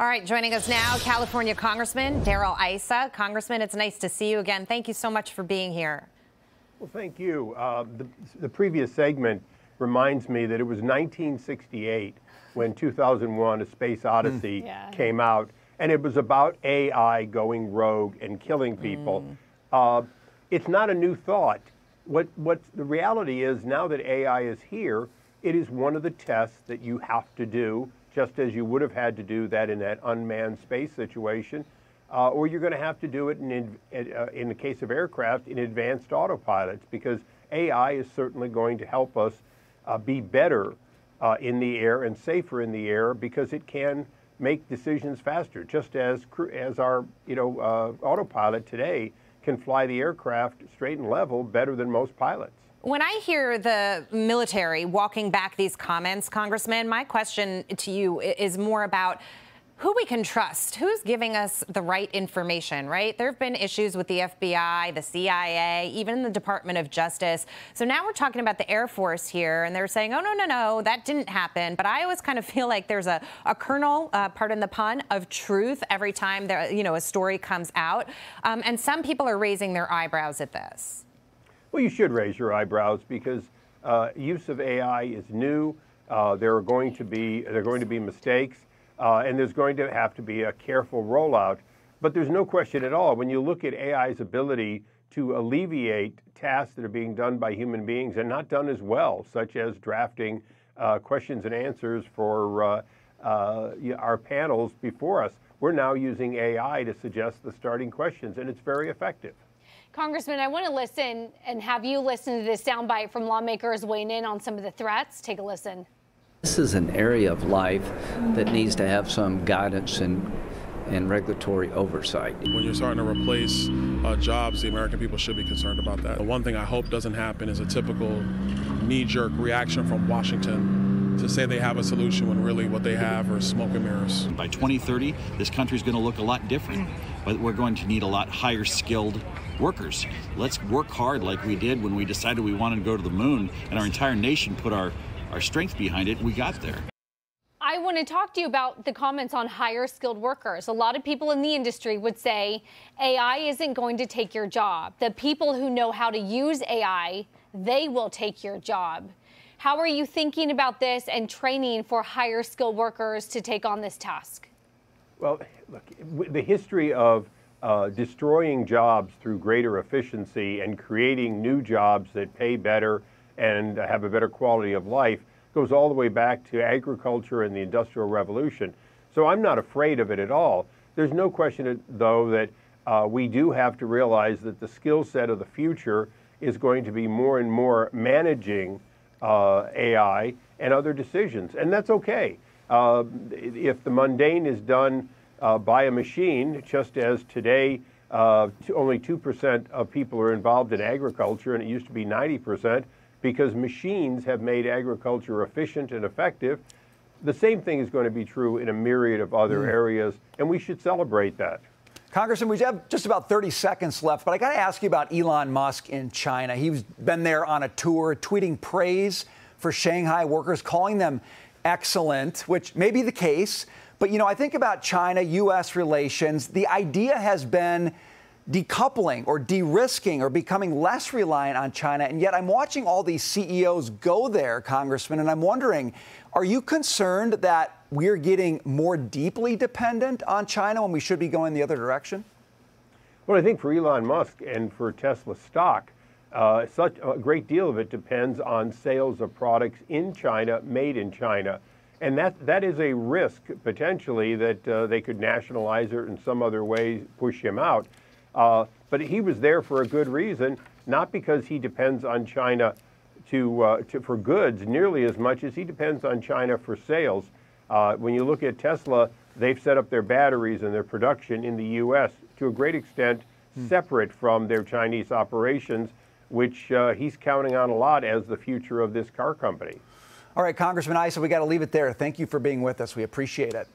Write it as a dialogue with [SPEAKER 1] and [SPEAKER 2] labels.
[SPEAKER 1] All right, joining us now, California Congressman Darrell Issa. Congressman, it's nice to see you again. Thank you so much for being here.
[SPEAKER 2] Well, thank you. The previous segment reminds me that it was 1968 when 2001: A Space Odyssey came out, and it was about AI going rogue and killing people. It's not a new thought. What the reality is, now that AI is here, it is one of the tests that you have to do, just as you would have had to do that in that unmanned space situation, or you're going to have to do it in the case of aircraft in advanced autopilots, because AI is certainly going to help us be better in the air and safer in the air, because it can make decisions faster, just as our autopilot today can fly the aircraft straight and level better than most pilots.
[SPEAKER 1] When I hear the military walking back these comments, Congressman, my question to you is more about who we can trust, who's giving us the right information, right? There have been issues with the FBI, the CIA, even the Department of Justice. So now we're talking about the Air Force here, and they're saying, oh, no, that didn't happen. But I always kind of feel like there's a kernel, pardon the pun, of truth every time there, a story comes out. And some people are raising their eyebrows at this.
[SPEAKER 2] Well, you should raise your eyebrows, because use of AI is new. There are going to be mistakes, and there's going to have to be a careful rollout. But there's no question at all, when you look at AI's ability to alleviate tasks that are being done by human beings and not done as well, such as drafting questions and answers for our panels before us. We're now using AI to suggest the starting questions, and it's very effective.
[SPEAKER 3] Congressman, I want to listen and have you listen to this soundbite from lawmakers weighing in on some of the threats. Take a listen.
[SPEAKER 4] This is an area of life that needs to have some guidance and regulatory oversight.
[SPEAKER 5] When you're starting to replace jobs, the American people should be concerned about that. One thing I hope doesn't happen is a typical knee-jerk reaction from Washington to say they have a solution when really what they have are smoke and mirrors.
[SPEAKER 6] By 2030, this country is going to look a lot different, but we're going to need a lot higher skilled workers. Let's work hard like we did when we decided we wanted to go to the moon, and our entire nation put our strength behind it. We got there.
[SPEAKER 3] I want to talk to you about the comments on higher skilled workers. A lot of people in the industry would say AI isn't going to take your job. The people who know how to use AI, they will take your job. How are you thinking about this and training for higher skilled workers to take on this task?
[SPEAKER 2] Well, look, the history of destroying jobs through greater efficiency and creating new jobs that pay better and have a better quality of life goes all the way back to agriculture and the Industrial Revolution. So I'm not afraid of it at all. There's no question, though, that we do have to realize that the skill set of the future is going to be more and more managing AI and other decisions, and that's okay. If the mundane is done by a machine, just as today only 2% of people are involved in agriculture, and it used to be 90%, because machines have made agriculture efficient and effective. The same thing is going to be true in a myriad of other areas, and we should celebrate that.
[SPEAKER 7] Congressman, we have just about 30 seconds left, but I got to ask you about Elon Musk in China. He's been there on a tour, tweeting praise for Shanghai workers, calling them excellent, which may be the case. But, I think about China-U.S. relations. The idea has been decoupling or de-risking or becoming less reliant on China. And yet I'm watching all these CEOs go there, Congressman, and I'm wondering, are you concerned that we're getting more deeply dependent on China when we should be going the other direction?
[SPEAKER 2] Well, I think for Elon Musk and for Tesla stock, such a great deal of it depends on sales of products in China, made in China. And that is a risk, potentially, that they could nationalize it in some other way, push him out. But he was there for a good reason, not because he depends on China for goods nearly as much as he depends on China for sales. When you look at Tesla, they've set up their batteries and their production in the U.S. to a great extent separate from their Chinese operations, which he's counting on a lot as the future of this car company.
[SPEAKER 7] All right, Congressman Issa, we got to leave it there. Thank you for being with us. We appreciate it.